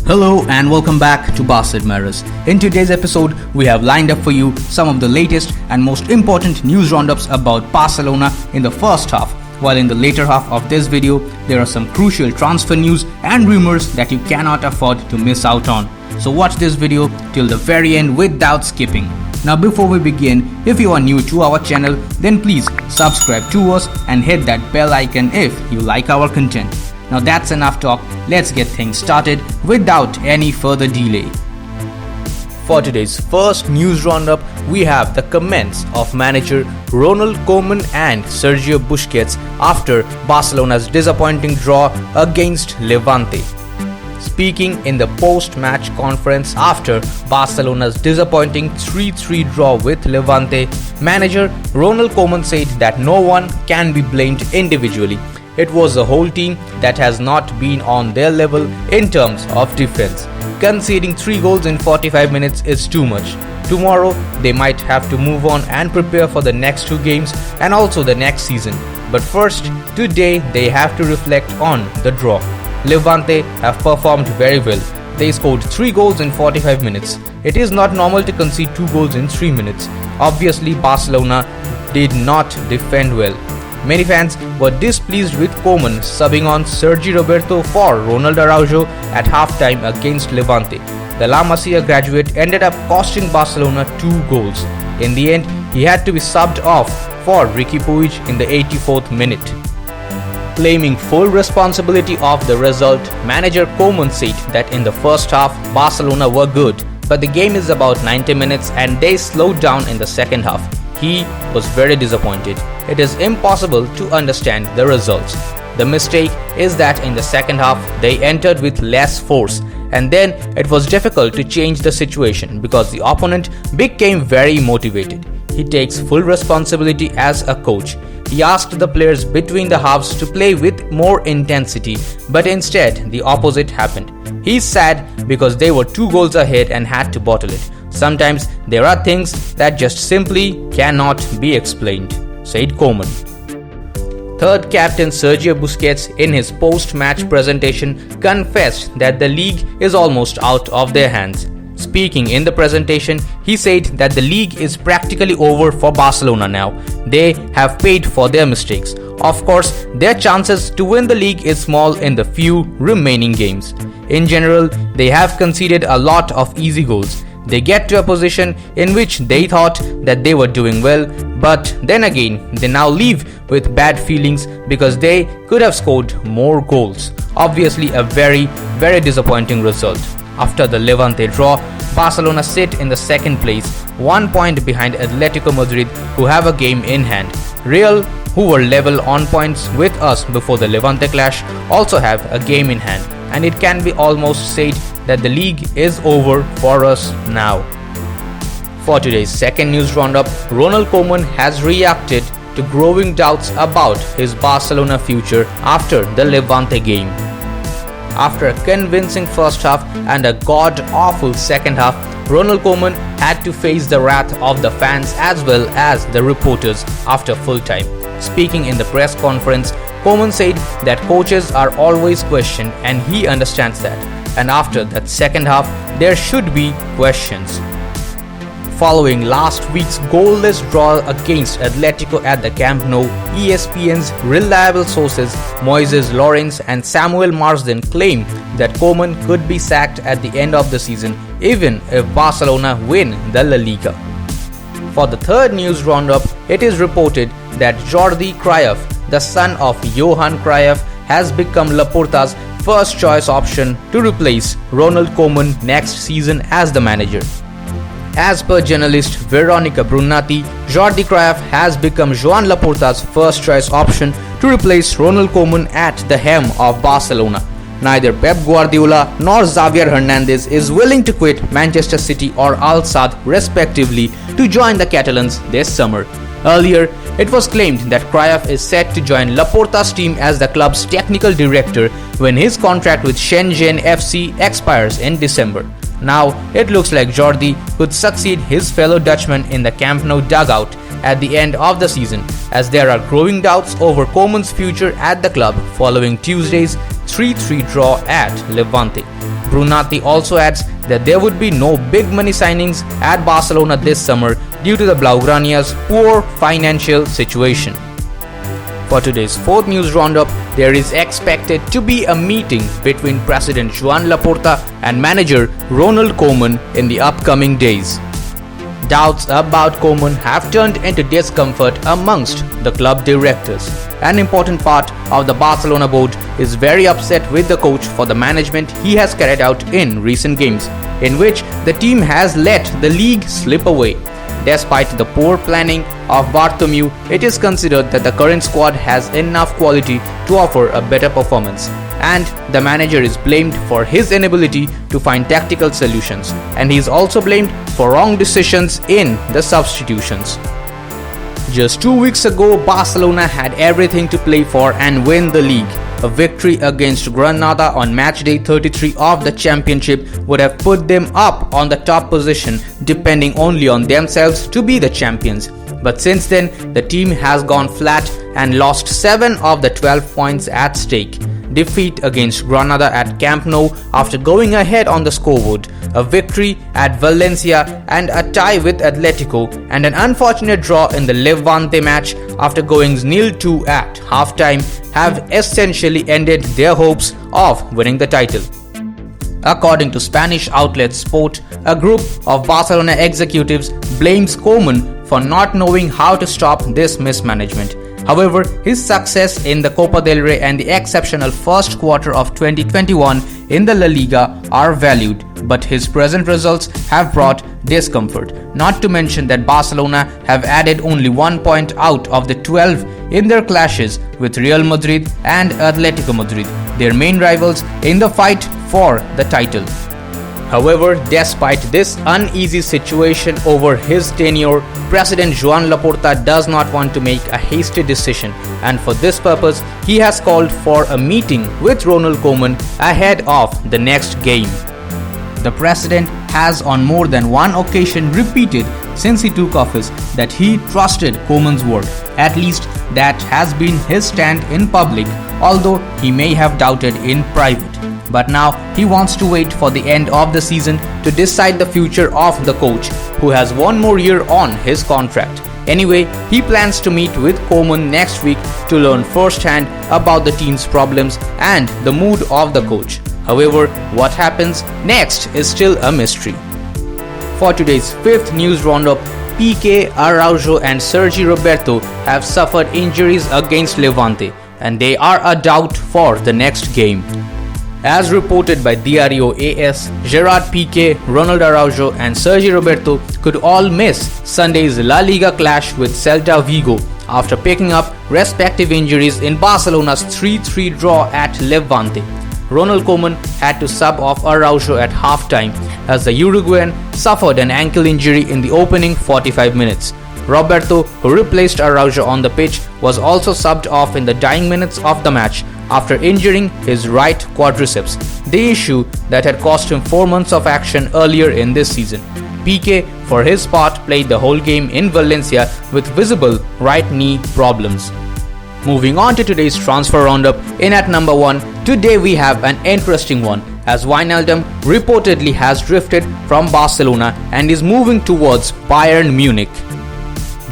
Hello and welcome back to Barça Admirers. In today's episode, we have lined up for you some of the latest and most important news roundups about Barcelona in the first half, while in the later half of this video, there are some crucial transfer news and rumors that you cannot afford to miss out on. So watch this video till the very end without skipping. Now before we begin, if you are new to our channel, then please subscribe to us and hit that bell icon if you like our content. Now that's enough talk, let's get things started without any further delay. For today's first news roundup, we have the comments of manager Ronald Koeman and Sergio Busquets after Barcelona's disappointing draw against Levante. Speaking in the post-match conference after Barcelona's disappointing 3-3 draw with Levante, manager Ronald Koeman said that no one can be blamed individually. It was the whole team that has not been on their level in terms of defense. Conceding 3 goals in 45 minutes is too much. Tomorrow, they might have to move on and prepare for the next 2 games and also the next season. But first, today they have to reflect on the draw. Levante have performed very well. They scored 3 goals in 45 minutes. It is not normal to concede 2 goals in 3 minutes. Obviously, Barcelona did not defend well. Many fans were displeased with Koeman subbing on Sergi Roberto for Ronald Araujo at halftime against Levante. The La Masia graduate ended up costing Barcelona 2 goals. In the end, he had to be subbed off for Riqui Puig in the 84th minute. Claiming full responsibility of the result, manager Koeman said that in the first half, Barcelona were good, but the game is about 90 minutes and they slowed down in the second half. He was very disappointed. It is impossible to understand the results. The mistake is that in the second half, they entered with less force, and then it was difficult to change the situation because the opponent became very motivated. He takes full responsibility as a coach. He asked the players between the halves to play with more intensity, but instead the opposite happened. He's sad because they were 2 goals ahead and had to bottle it. Sometimes there are things that just simply cannot be explained, said Koeman. Third captain Sergio Busquets in his post-match presentation confessed that the league is almost out of their hands. Speaking in the presentation, he said that the league is practically over for Barcelona now. They have paid for their mistakes. Of course, their chances to win the league is small in the few remaining games. In general, they have conceded a lot of easy goals. They get to a position in which they thought that they were doing well, but then again, they now leave with bad feelings because they could have scored more goals. Obviously, a very disappointing result. After the Levante draw, Barcelona sit in the second place, 1 point behind Atletico Madrid, who have a game in hand. Real, who were level on points with us before the Levante clash, also have a game in hand, and it can be almost said that the league is over for us now. For today's second news roundup, Ronald Koeman has reacted to growing doubts about his Barcelona future after the Levante game. After a convincing first half and a god-awful second half, Ronald Koeman had to face the wrath of the fans as well as the reporters after full time. Speaking in the press conference, Koeman said that coaches are always questioned and he understands that. And after that second half, there should be questions. Following last week's goalless draw against Atletico at the Camp Nou, ESPN's reliable sources Moises Llorens and Samuel Marsden claim that Koeman could be sacked at the end of the season even if Barcelona win the La Liga. For the third news roundup, it is reported that Jordi Cryuff, the son of Johan Cryuff, has become Laporta's first choice option to replace Ronald Koeman next season as the manager. As per journalist Veronica Brunnati, Jordi Cryuff has become Joan Laporta's first choice option to replace Ronald Koeman at the helm of Barcelona. Neither Pep Guardiola nor Xavier Hernandez is willing to quit Manchester City or Al Sadd respectively to join the Catalans this summer. Earlier, it was claimed that Cryuff is set to join Laporta's team as the club's technical director when his contract with Shenzhen FC expires in December. Now, it looks like Jordi could succeed his fellow Dutchman in the Camp Nou dugout at the end of the season, as there are growing doubts over Koeman's future at the club following Tuesday's 3-3 draw at Levante. Brunati also adds that there would be no big money signings at Barcelona this summer due to the Blaugrana's poor financial situation. For today's fourth news roundup, there is expected to be a meeting between President Koeman Laporta and manager Ronald Koeman in the upcoming days. Doubts about Koeman have turned into discomfort amongst the club directors. An important part of the Barcelona board is very upset with the coach for the management he has carried out in recent games, in which the team has let the league slip away. Despite the poor planning of Bartomeu, it is considered that the current squad has enough quality to offer a better performance, and the manager is blamed for his inability to find tactical solutions, and he is also blamed for wrong decisions in the substitutions. Just 2 weeks ago, Barcelona had everything to play for and win the league. A victory against Granada on matchday 33 of the championship would have put them up on the top position, depending only on themselves to be the champions. But since then, the team has gone flat and lost 7 of the 12 points at stake. Defeat against Granada at Camp Nou after going ahead on the scoreboard, a victory at Valencia and a tie with Atletico, and an unfortunate draw in the Levante match after going 0-2 at halftime have essentially ended their hopes of winning the title. According to Spanish outlet Sport, a group of Barcelona executives blames Koeman for not knowing how to stop this mismanagement. However, his success in the Copa del Rey and the exceptional first quarter of 2021 in the La Liga are valued, but his present results have brought discomfort. Not to mention that Barcelona have added only 1 point out of the 12 in their clashes with Real Madrid and Atletico Madrid, their main rivals in the fight for the title. However, despite this uneasy situation over his tenure, President Koeman Laporta does not want to make a hasty decision, and for this purpose, he has called for a meeting with Ronald Koeman ahead of the next game. The president has on more than one occasion repeated since he took office that he trusted Koeman's work. At least that has been his stand in public, although he may have doubted in private. But now he wants to wait for the end of the season to decide the future of the coach, who has 1 more year on his contract. Anyway, he plans to meet with Koeman next week to learn firsthand about the team's problems and the mood of the coach. However, what happens next is still a mystery. For today's 5th news roundup, Piqué, Araujo and Sergi Roberto have suffered injuries against Levante, and they are a doubt for the next game. As reported by Diario AS, Gerard Piqué, Ronald Araujo and Sergi Roberto could all miss Sunday's La Liga clash with Celta Vigo after picking up respective injuries in Barcelona's 3-3 draw at Levante. Ronald Koeman had to sub off Araujo at halftime as the Uruguayan suffered an ankle injury in the opening 45 minutes. Roberto, who replaced Araujo on the pitch, was also subbed off in the dying minutes of the match after injuring his right quadriceps, the issue that had cost him 4 months of action earlier in this season. Piqué, for his part, played the whole game in Valencia with visible right knee problems. Moving on to today's transfer roundup, in at number 1, today we have an interesting one, as Wijnaldum reportedly has drifted from Barcelona and is moving towards Bayern Munich.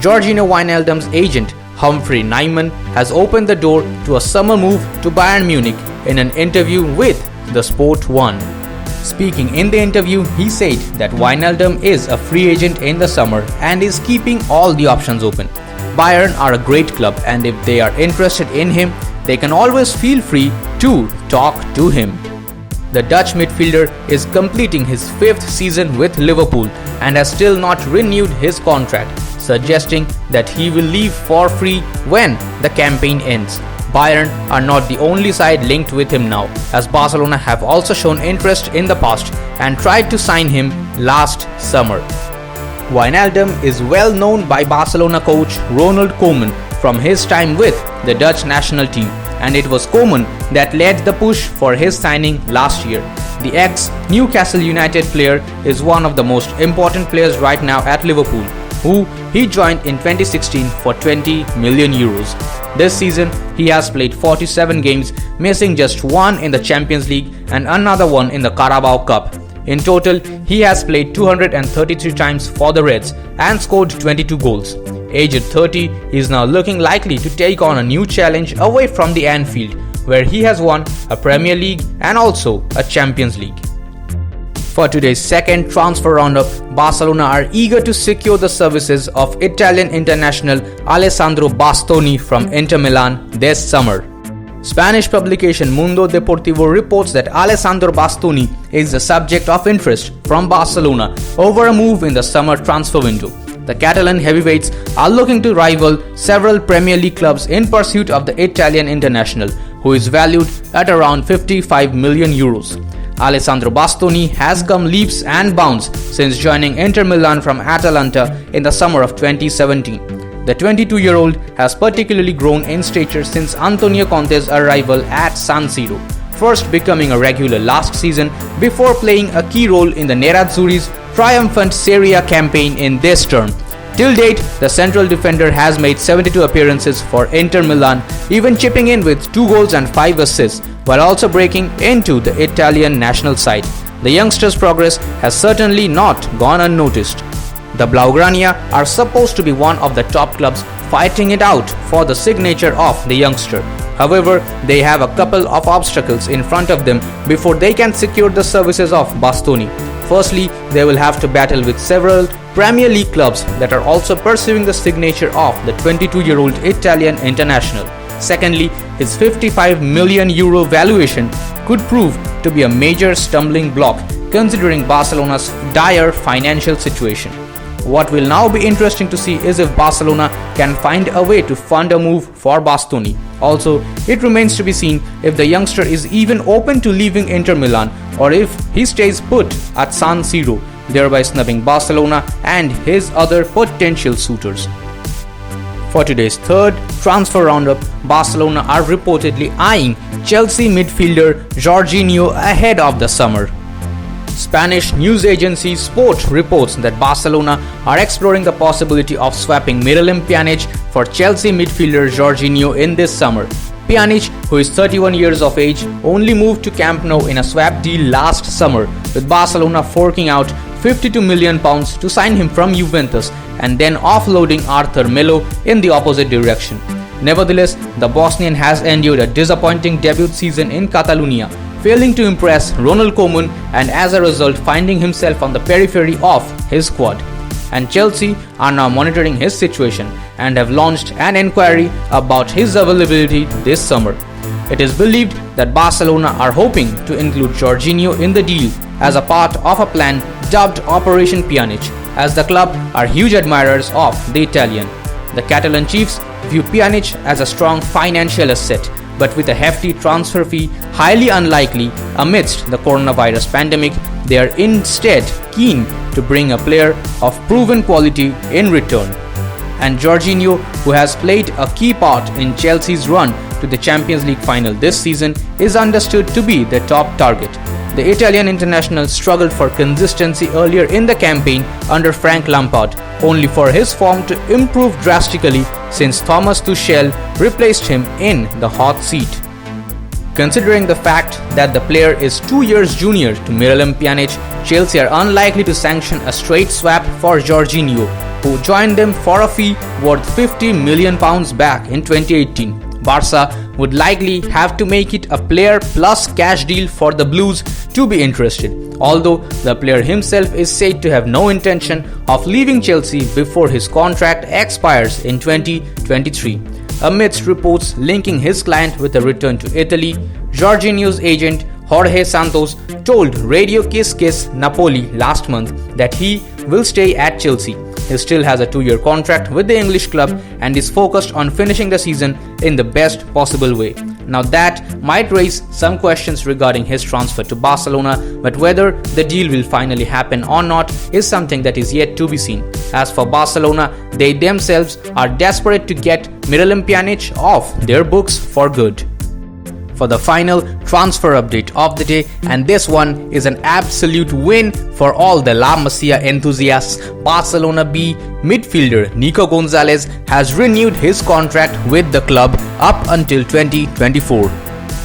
Georginio Wijnaldum's agent Humphrey Nyman has opened the door to a summer move to Bayern Munich in an interview with the Sport 1. Speaking in the interview, he said that Wijnaldum is a free agent in the summer and is keeping all the options open. Bayern are a great club, and if they are interested in him, they can always feel free to talk to him. The Dutch midfielder is completing his 5th season with Liverpool and has still not renewed his contract, suggesting that he will leave for free when the campaign ends. Bayern are not the only side linked with him now, as Barcelona have also shown interest in the past and tried to sign him last summer. Wijnaldum is well known by Barcelona coach Ronald Koeman from his time with the Dutch national team, and it was Koeman that led the push for his signing last year. The ex-Newcastle United player is one of the most important players right now at Liverpool. who he joined in 2016 for 20 million euros. This season, he has played 47 games, missing just one in the Champions League and another one in the Carabao Cup. In total, he has played 233 times for the Reds and scored 22 goals. Aged 30, he is now looking likely to take on a new challenge away from the Anfield, where he has won a Premier League and also a Champions League. For today's second transfer roundup, Barcelona are eager to secure the services of Italian international Alessandro Bastoni from Inter Milan this summer. Spanish publication Mundo Deportivo reports that Alessandro Bastoni is the subject of interest from Barcelona over a move in the summer transfer window. The Catalan heavyweights are looking to rival several Premier League clubs in pursuit of the Italian international, who is valued at around 55 million euros. Alessandro Bastoni has come leaps and bounds since joining Inter Milan from Atalanta in the summer of 2017. The 22-year-old has particularly grown in stature since Antonio Conte's arrival at San Siro, first becoming a regular last season before playing a key role in the Nerazzurri's triumphant Serie A campaign in this term. Till date, the central defender has made 72 appearances for Inter Milan, even chipping in with 2 goals and 5 assists, while also breaking into the Italian national side. The youngster's progress has certainly not gone unnoticed. The Blaugrana are supposed to be one of the top clubs fighting it out for the signature of the youngster. However, they have a couple of obstacles in front of them before they can secure the services of Bastoni. Firstly, they will have to battle with several Premier League clubs that are also pursuing the signature of the 22-year-old Italian international. Secondly, his 55 million euro valuation could prove to be a major stumbling block considering Barcelona's dire financial situation. What will now be interesting to see is if Barcelona can find a way to fund a move for Bastoni. Also, it remains to be seen if the youngster is even open to leaving Inter Milan or if he stays put at San Siro, thereby snubbing Barcelona and his other potential suitors. For today's third transfer roundup, Barcelona are reportedly eyeing Chelsea midfielder Jorginho ahead of the summer. Spanish news agency Sport reports that Barcelona are exploring the possibility of swapping Miralem Pjanic for Chelsea midfielder Jorginho in this summer. Pjanic, who is 31 years of age, only moved to Camp Nou in a swap deal last summer, with Barcelona forking out £52 million to sign him from Juventus and then offloading Arthur Melo in the opposite direction. Nevertheless, the Bosnian has endured a disappointing debut season in Catalonia, failing to impress Ronald Koeman and as a result finding himself on the periphery of his squad. And Chelsea are now monitoring his situation and have launched an inquiry about his availability this summer. It is believed that Barcelona are hoping to include Jorginho in the deal as a part of a plan dubbed Operation Pjanic, as the club are huge admirers of the Italian. The Catalan chiefs view Pjanic as a strong financial asset, but with a hefty transfer fee highly unlikely amidst the coronavirus pandemic, they are instead keen to bring a player of proven quality in return. And Jorginho, who has played a key part in Chelsea's run to the Champions League final this season, is understood to be the top target. The Italian international struggled for consistency earlier in the campaign under Frank Lampard, only for his form to improve drastically since Thomas Tuchel replaced him in the hot seat. Considering the fact that the player is 2 years junior to Miralem Pjanic, Chelsea are unlikely to sanction a straight swap for Jorginho, who joined them for a fee worth £50 million back in 2018. Barca would likely have to make it a player plus cash deal for the Blues to be interested, although the player himself is said to have no intention of leaving Chelsea before his contract expires in 2023. Amidst reports linking his client with a return to Italy, Jorginho's agent Jorge Santos told Radio Kiss Kiss Napoli last month that he will stay at Chelsea. He still has a 2-year contract with the English club and is focused on finishing the season in the best possible way. Now that might raise some questions regarding his transfer to Barcelona, but whether the deal will finally happen or not is something that is yet to be seen. As for Barcelona, they themselves are desperate to get Miralem Pjanic off their books for good. for the final transfer update of the day, and this one is an absolute win for all the La Masia enthusiasts. Barcelona B midfielder Nico Gonzalez has renewed his contract with the club up until 2024.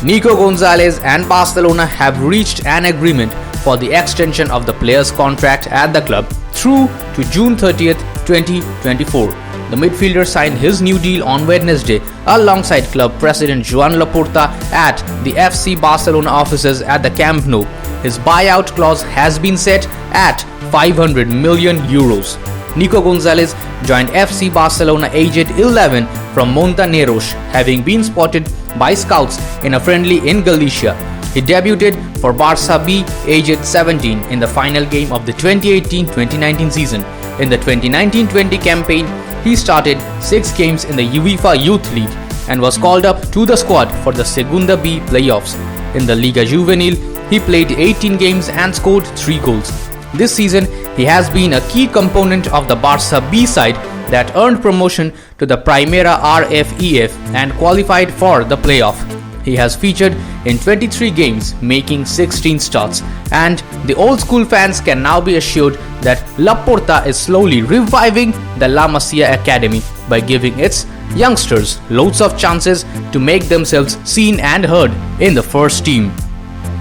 Nico Gonzalez and Barcelona have reached an agreement for the extension of the player's contract at the club through to June 30th, 2024. The midfielder signed his new deal on Wednesday alongside club president Koeman Laporta at the FC Barcelona offices at the Camp Nou. His buyout clause has been set at 500 million euros. Nico Gonzalez joined FC Barcelona aged 11 from Montaneros, having been spotted by scouts in a friendly in Galicia. He debuted for Barça B aged 17 in the final game of the 2018-2019 season. In the 2019-20 campaign, he started 6 games in the UEFA Youth League and was called up to the squad for the Segunda B playoffs. In the Liga Juvenil, he played 18 games and scored 3 goals. This season, he has been a key component of the Barça B side that earned promotion to the Primera RFEF and qualified for the playoff. He has featured in 23 games, making 16 starts, and the old school fans can now be assured that Laporta is slowly reviving the La Masia Academy by giving its youngsters loads of chances to make themselves seen and heard in the first team.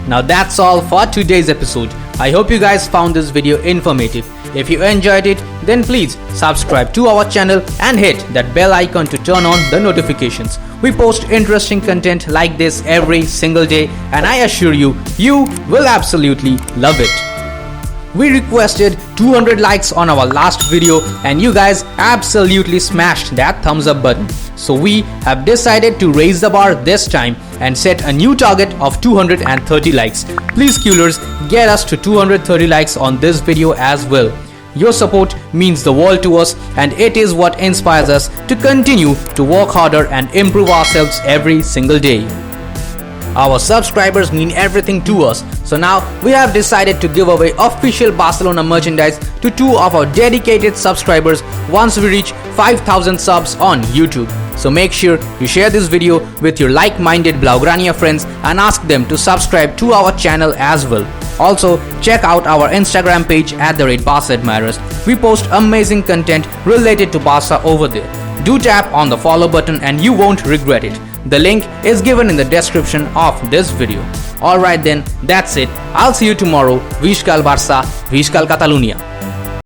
Now that's all for today's episode. I hope you guys found this video informative. If you enjoyed it, then please subscribe to our channel and hit that bell icon to turn on the notifications. We post interesting content like this every single day, and I assure you, you will absolutely love it. We requested 200 likes on our last video and you guys absolutely smashed that thumbs up button. So we have decided to raise the bar this time and set a new target of 230 likes. Please Coolers, get us to 230 likes on this video as well. Your support means the world to us, and it is what inspires us to continue to work harder and improve ourselves every single day. Our subscribers mean everything to us, so now we have decided to give away official Barcelona merchandise to 2 of our dedicated subscribers once we reach 5,000 subs on YouTube. So make sure you share this video with your like-minded Blaugrana friends and ask them to subscribe to our channel as well. Also, check out our Instagram page @BarcaAdmirers. We post amazing content related to Barca over there. Do tap on the follow button and you won't regret it. The link is given in the description of this video. Alright then, that's it. I'll see you tomorrow. Visca el Barça, Visca el Catalunya.